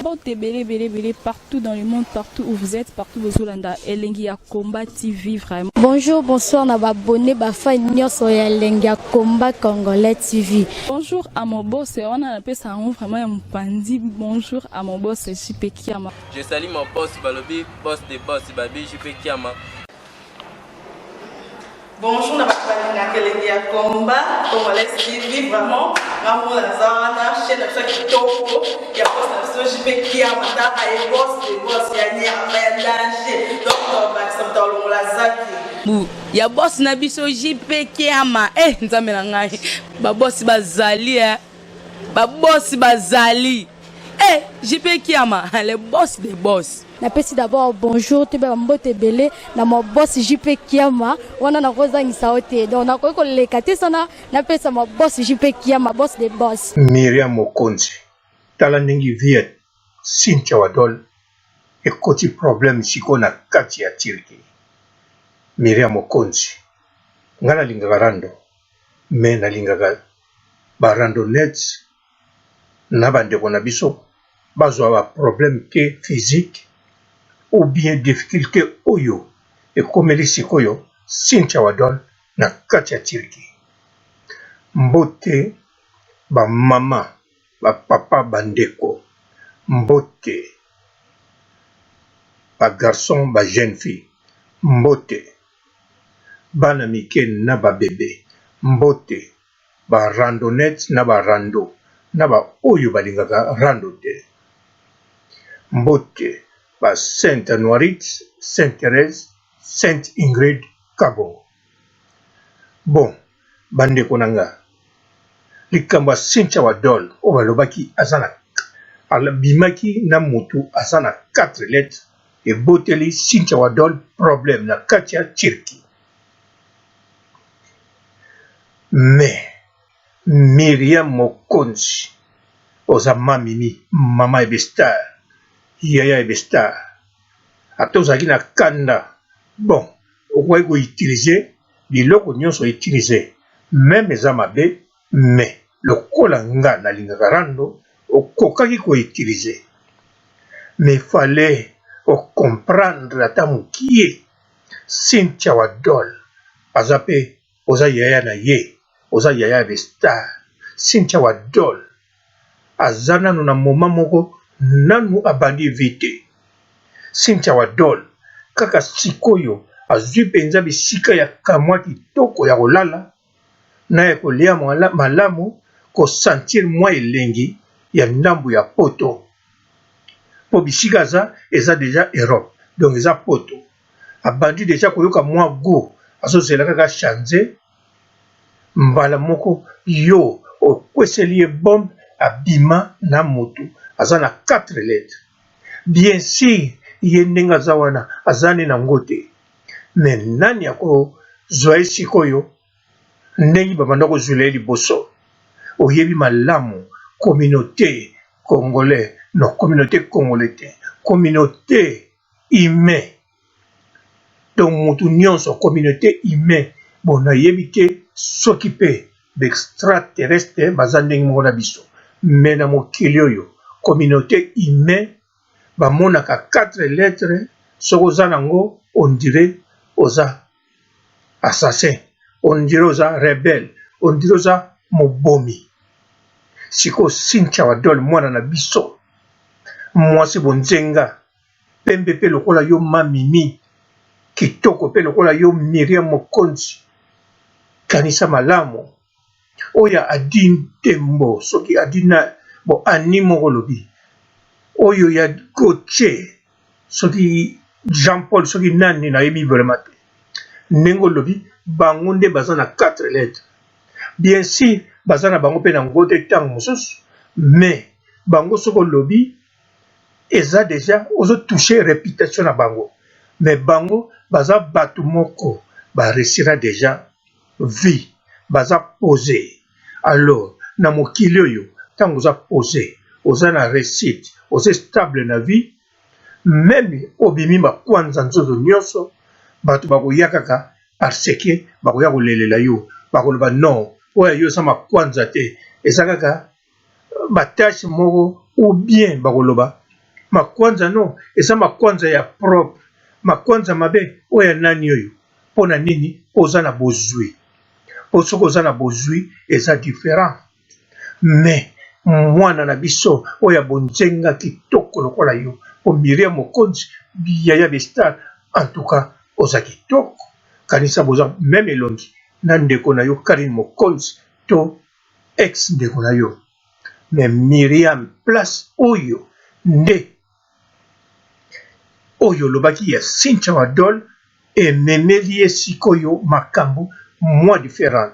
Bon, t'es belé partout dans le monde, partout où vous êtes, partout où vous êtes, Elengi Combat TV, vraiment. Bonjour, bonsoir, na abonné bafa nyonso ya Elengi Combat Congolais TV. Bonjour à mon boss, on a appelé ça vraiment un pandi. Bonjour à mon boss, JP Kiama. Je salue mon boss Balobi, boss des boss Babi, JP Kiama. Bonjour, na Elengi Combat Congolais TV, vraiment. Maman Lazana, chaîne de qui topo, il y a pas de JP Kiama, et boss des boss, il y a ni à danger. Donc, on va se mettre dans la zaki. Ya boss na biso JP Kiama nzambe na ngai ba boss bazali ba boss bazali JP Kiama le boss des boss. Napesi d'abord bonjour te ba mbote belé na mo boss JP Kiama wana na kozangisa ote donc na ko lekate sana napesa mo boss JP Kiama boss des boss. Miriam Mokonzi tala ndingi viet Cynthia Wadol ekoti problème siko na kati ya Turki. Miriam Mokonzi ngana linga rando me na linga barando net na bandeko na biso bazwa ba problème ke physique ou bien difficulté oyo ekomeli sikoyo Cynthia Wadol na kati ya Turki. Mbote ba mama ba papa bandeko mbote ba garçon ba jeune fille mbote bana mike na ba bébé mbote ba randonnette na ba rando na ba oyo balingaka rando te mbote ba Sainte Noirite, Sainte Thérèse, Sainte Ingrid Kabo. Bon, bandeko nanga likambo Cynthia Wadol o balobaki azana alabimaki na mutu azana 4 lettres et boteli Cynthia Wadol problème na kati ya Turki. Mais Miriam Mokonzi oza mamimi mama ebestar yaya ebestar atozaki na kanda bon okoki koutilize biloko nyonso utilize même eza mabe mais lokola nga nalingaka rando okokaki koutilize mais fallait comprendre ata mokie Cynthia Wadol aza pe oza yaya na ye oza yaya bestar Cynthia Wadol aza nanu na moma moko nanu abandi vite Cynthia Wadol kaka sikoyo azwi mpenza bisika ya kamwa kitoko ya kolala na ya kolia malamu kosentir mwa elengi ya ndambu ya poto po bisika eza deja Europe donc eza poto abandi deja koyoka mwa go azozela kaka chanze mbala moko yo okweseli ye bombe abima na motu aza na 4 lettres bien sûr ye ndenge aza wana azani na ngote mais nani akozwa ye sikoyo ndenge babanda kozwela ye liboso oyebi malamu communauté congolais non communauté congolais te communauté humain donc mutu nyonso communauté humain bon nayebi te soki mpe d'extraterrestre baza ndenge moko na biso mais na mokili oyo communauté humain bamonaka 4 lettres soki oza nango on dirait oza assassin on dirait oza rebelle on dirait oza mobomi siko Cynthia Wadol mwana na biso mwasi bonzenga pembe pe lokola yo mamimi kitoko pe lokola yo Miriam Mokonzi kanisa malamu oya adi tembo soki adi na bo ani moko lobi oyo ya Gauthier soki Jean Paul soki nani na yebi vraiment te ndenge lobi bango nde baza na 4 lettres bien sûr baza na bango pe na ngote ntango mosusu mais bango soko lobi eza déjà ozo toucher réputation na bango mais bango baza batu moko ba resira déjà vie baza posé alors na mokili oyo ntango oza posé oza na réussite oza stable na vie même obimi bakwanza nzoto nyonso bato bakoya kaka parce que bakoya kolelela yo bakoloba non oyo yo eza makwanza te eza kaka batashe moko ou bien bakoloba makwanza no eza makwanza ya propre makwanza mabe oyo ya nani oyo mpo na nini oza na bozwi po soki oza na bozwi eza différent mais mwana na biso oyo ya bonzenga kitoko lokola yo po Miriam Mokonzi Yaya Bestar en tout cas oza kitoko kanisa boza même elongi na ndeko na yo Karine Mokonzi to ex ndeko na yo mais Miriam place oyo nde oyo lobaki ya Cynthia Wadol ememeli ye sikoyo makambo mwa différent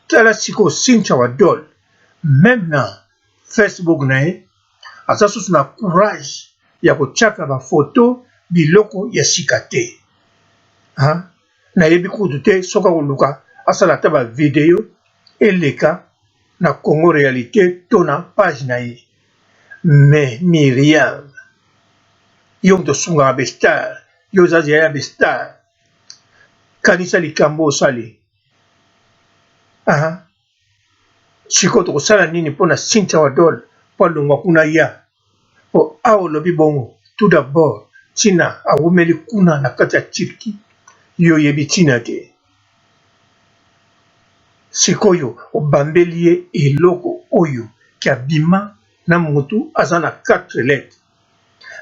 tala sikoyo Cynthia Wadol même na Facebook na ye aza susu na courage ya kotiaka bafoto biloko ya sika te nayebi kutu te soki akoluka asala ata bavideo eleka na Congo Réalité to na page na ye mais Miriam yo moto osungaka Bestar yo oza Yaya Bestar kanisa likambo osali sikoyo tokosala nini mpo na Cynthia Wadol mpo alongwa kuna ya po awa olobi bongo tout d'abord ntina awumeli kuna na kati ya Turki yo oyebi ntina te sikoyo obambeli ye eloko oyo kiabima na mutu aza na 4 lettres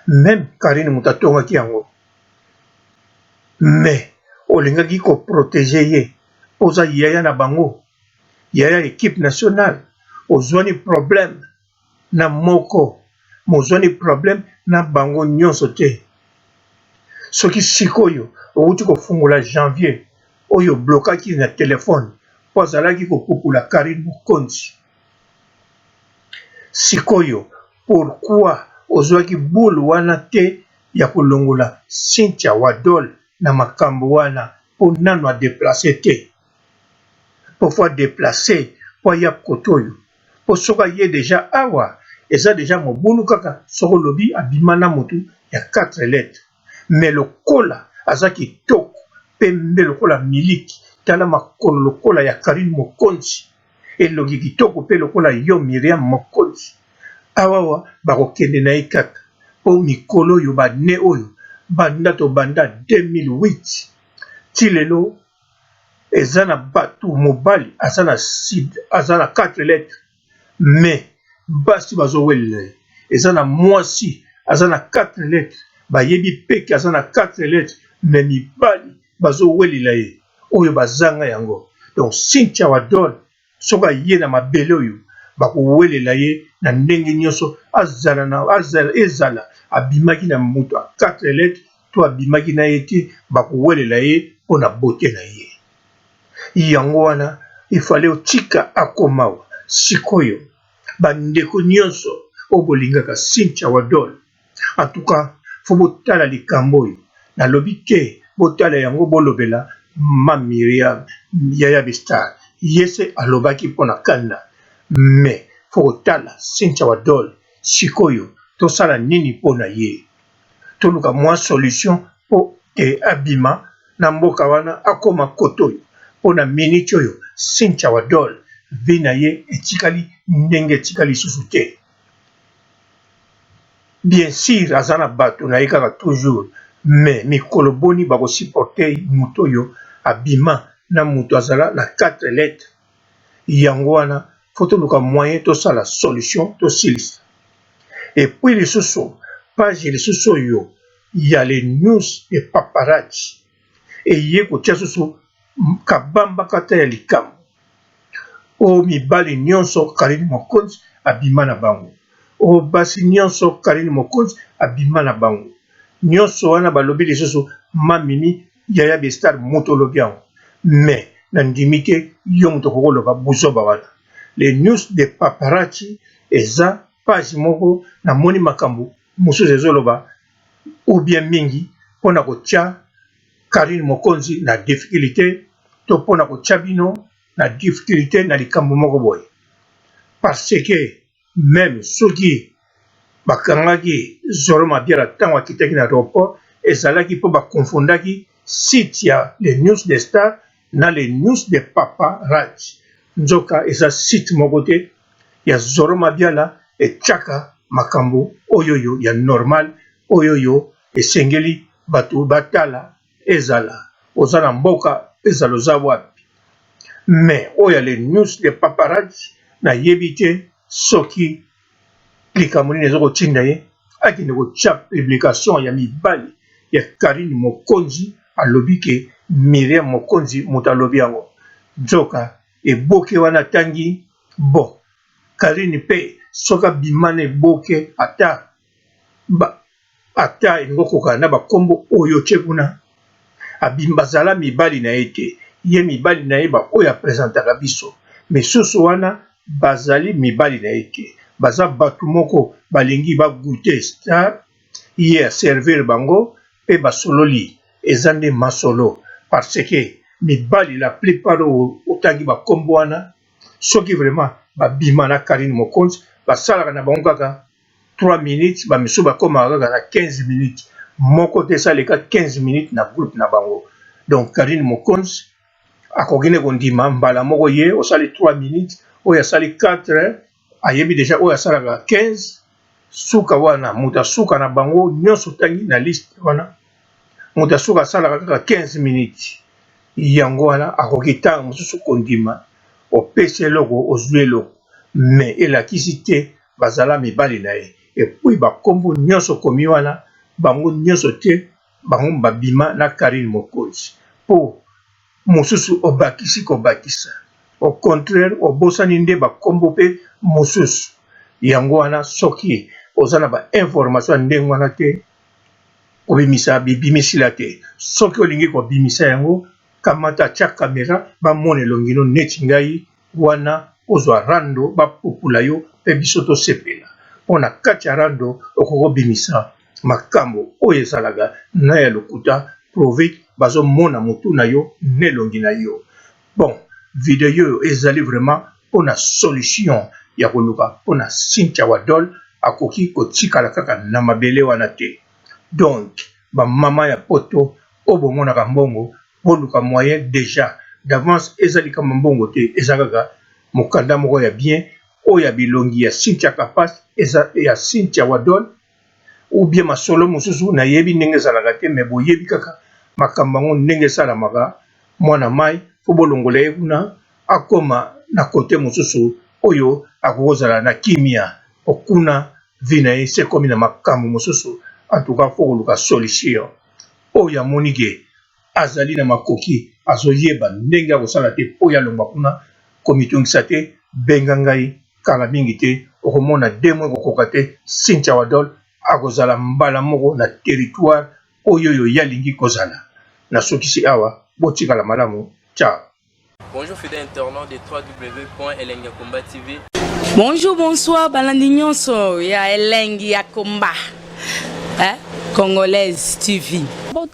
même Karine moto atongaki yango mais olingaki koprotege ye oza yaya na bango yaya équipe nationale ozwani problème na moko mozwani problème na bango nyonso te soki sikoyo outi kofungola janvier oyo blokaki na telefone po azalaki kokupula Karine Mokonzi sikoyo pourquoi ozwaki boule wana te ya kolongola Cynthia Wadol na makambo wana po nano adeplace te po fo adeplace po aya koto oyo po soki aye deja awa eza deja mobulu kaka soki olobi abima na motu ya 4 lettres mais lokola aza kitoko pembe lokola miliki tala makolo lokola ya Karine Mokonzi elongi kitoko pe lokola yo Miriam Mokonzi awawa bakokende na ye kaka po mikolo oyo bane oyo banda to banda 2008 ti lelo eza na bato mobali aza na 4 lettres mais basi bazowelela ye eza na mwasi aza na 4 lettres bayebi peke aza na 4 lettres mais mibali bazowelela ye oyo bazanga yango donc Cynthia Wadol soki aye na mabele oyo bakowelela ye na ndenge nyonso ezala abimaki na moto a 4 lettres to abimaki na ye te bakowelela ye mpo na bote na ye yango wana ifale otika akomawa sikoyo bandeko nyonso oyo bolingaka Cynthia Wadol en tout cas fo botala likambo oyo nalobi te botala yango bolobela ma Miriam Yaya Bestar yese alobaki mpo na kanda mais fo kotala Cynthia Wadol sikoyo tosala nini mpo na ye toluka mwa solution mpo ke abima na mboka wana akoma kotoyo mpo na miniti oyo Cynthia Wadol vi na ye etikali ndenge etikali lisusu te bien sûr aza na bato na ye kaka toujours mais mikolo boni bakosupporte moto oyo abima na moto azala na 4 lettres yango wana fo toluka moyen tosala solution tosilisa et puis lisusu page lisusu oyo ya les news de paparazzi eye kotia susu kabamba kata ya likambo o mibali nyonso Karine Mokonzi abima na bango o basi nyonso Karine Mokonzi abima na bango nyonso wana balobi lisusu mamimi Yaya Bestar moto olobi yango mais na ndimi te yo moto kokoloba buzoba wana les news de paparazzi eza page moko na moni makambo mosusu ezoloba ou bien mingi mpona kotia Karine Mokonzi na difficulté to mpona kotia bino na difficulté na likambo moko boye parce que même soki bakangaki Zoro Mabiala ntango akitaki na aéroport ezalaki mpo bakonfondaki site ya les news de star na les news de paparazzi nzoka eza site moko te ya Zoro Mabiala etiaka makambo oyoyo ya normal oyoyo esengeli bato batala ezala ozana mboka ezala oza wapi. Mais oyo les news les paparazzi na yebite soki likambo nini ezokotinda ye akende kotia publication ya mibali ya Karine Mokonzi alobi ke Miriam Mokonzi moto alobi yango nzoka eboke wana tangi bon Karine pe soka bimane eboke ata engokoka na bakombo oyo tie kuna abimbazala mibali na ete ye mibali na ye ba oyo apresentaka biso misusu wana bazali mibali na ete baza batu moko balingi bagute star ye servir bango pe basololi eza nde masolo parce que mibali la plupart otangi bakombo wana soki vraiment babima na Karine Mokonzi basalaka na bango kaka 3 minutes bamisu bakomaka kaka na 15 minutes moko te esaleka 15 minutes na groupe na bango. Donc Karine Mokonzi akokende kondima mbala moko ye osali 3 minutes oyo asali 4 ayebi deja oyo asalaka 15 suka wana muta suka na bango nyonso tangi na liste wana muta suka asalaka kaka 15 minutes yango wana akokitanga mosusu kondima opesi eloko ozwi eloko mais elakisi te bazala mibali na ye epuis bakombo nyonso komi wana bango nyonso te bango babima na Karine Mokonzi po mosusu obakisi kobakisa au contraire obosani nde bakombo pe mosusu yango wana soki ozana ba information ndenge wana te kobimisa bibimisila te soki olingi kobimisa yango kamata tia kamera bamona elongino neti ngai wana ozwa rando bapupula yo pe biso tosepela mpona kati ya rando okokobimisa makambo oyo ezalaka na ya lokuta provi bazomona motu na yo nelongi na yo. Bon video oyo ezali vraiment mpona solution ya koluka mpona Cynthia Wadol akoki kotikala kaka na mabele wana te. Donc bamama ya poto oyo bomonaka mbongo boluka moyen déjà d'avance ezali kama mbongo te eza kaka mokanda moko ya bien oyo ya bilongi ya Cynthia Kapas eza ya Cynthia Wadol ou bien masolo mosusu na yebi ndenge ezalaka te me boyebi kaka makambo yango ndenge esalamaka mwana mai fo bolongola ye kuna akoma na kote mosusu oyo akozala na kimia okuna vi na ye se komi na makambo mosusu antuka fo koluka solution oyo amoni ke azali na makoki azoyeba ndenge akosala te po ya longwa kuna komitungisa te benga ngai kala mingi te okomona demwe kokoka te Cynthia Wadol akozala mbala moko na territoire oyo yalingi kozala na sokisi awa botikala malamu. Ciao. Bonjour fidèles internautes de www.elengiakomba TV. Bonjour, bonsoir, balandi nyonso ya Elengi ya Komba. Congolaise TV.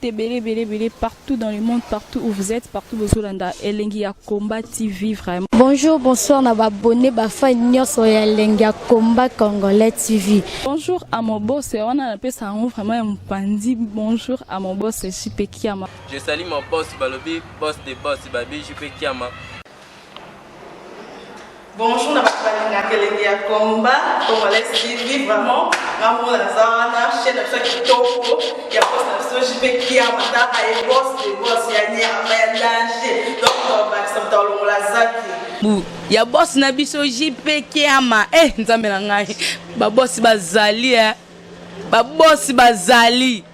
Belé partout dans le monde, partout où vous êtes, partout où vous êtes, Elengi ya Komba TV vraiment. Bonjour, bonsoir, na abonné bafa nyonso ya Elengi ya Komba Congolais TV. Bonjour à mon boss, on a appelé ça vraiment un pandi. Bonjour à mon boss, JP Kiama. Je salue mon boss Balobi, boss des boss, Babi JP Kiama. Bonjour, na Elengi ya Komba Congolais TV vraiment. Ngamo na zana chaîne na chaque kitoko ya boss na JP Kiama ta ay boss des boss ya nya ya danger. Donc on va se mettre la zaki. Ya boss na biso JP Kiama nzambe na ngai ba boss bazali ba boss bazali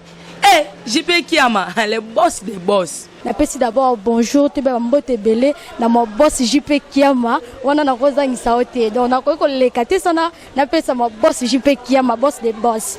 JP Kiama le boss des boss. Napesi d'abord bonjour te ba mbote belé na mo boss JP Kiama wana na kozangisa ote donc na ko lekate sana napesa mo boss JP Kiama boss des boss.